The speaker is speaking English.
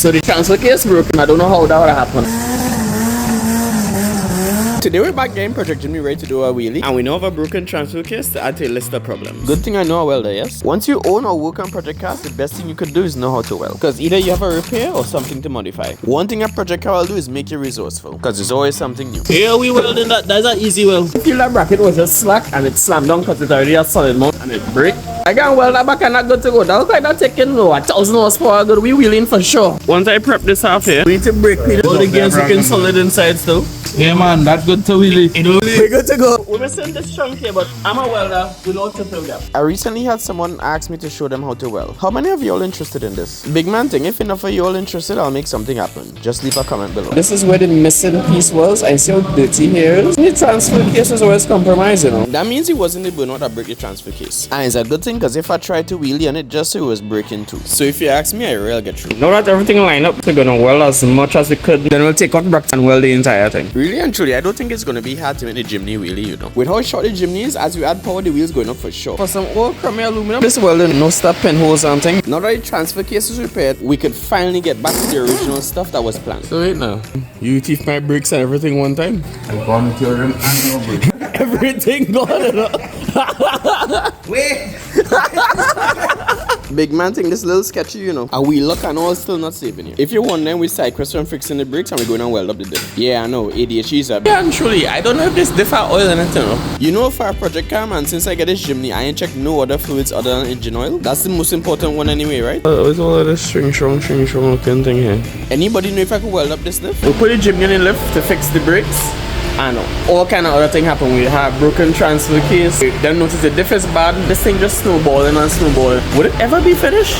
So the transfer case broken. I don't know how that would happen. Today we're back getting Project Jimny ready to do a wheelie, and we know of a broken transfer case to add to a list of problems. Good thing I know a welder, yes? Once you own or work on project cars, the best thing you could do is know how to weld. Because either you have a repair or something to modify. One thing a project car will do is make you resourceful, because there's always something new. Here we welding that. That's an easy weld. If you that bracket was just slack and it slammed down because it's already a solid mount and it break, I can weld that back and not good to go. That looks like that taking 1,000 horsepower good. We wheeling for sure. Once I prep this half here, we need to break clean all the gears looking solid inside still. Yeah man, that's good to wheelie. We're good to go. We're missing this chunk here, but I'm a welder. We know to fill them. I recently had someone ask me to show them how to weld. How many of you all interested in this? Big man thing, if enough of you all interested, I'll make something happen. Just leave a comment below. This is where the missing piece was. I see how dirty here is. The transfer case was always compromised, you know. That means it wasn't the burnout that broke the transfer case. And it's a good thing because if I tried to wheelie on it, just so it was breaking too. So if you ask me, I really get through. Now that everything lined up, we're gonna weld as much as we could. Then we'll take out bracket and weld the entire thing. Really and truly, I don't think it's gonna be hard to make the Jimny wheelie, you know. With how short the Jimny is, as we add power, the wheels going up for sure. For some old crummy aluminum, this welding, no stop pinholes and thing. Now that the transfer case is repaired, we could finally get back to the original stuff that was planned. So right now, you teeth my brakes and everything one time. I've gone with your rim and your brake. Everything gone, you know. Wait! Big man thing, this little sketchy, you know. And we look and all still not saving you. If you're wondering, we side quest from fixing the brakes and we're going to weld up the diff. Yeah, I know, ADHD is a... Yeah, and truly, I don't know if this diff are oil in it, you know. You know, for a project car, man, since I get this Jimny, I ain't checked no other fluids other than engine oil. That's the most important one anyway, right? What's all of this string strong looking thing here? Anybody know if I could weld up this diff? We'll put the Jimny in the lift to fix the brakes. And all kind of other thing happen. We have broken transfer case. Then notice the diff is bad. This thing just snowballing and snowballing. Would it ever be finished?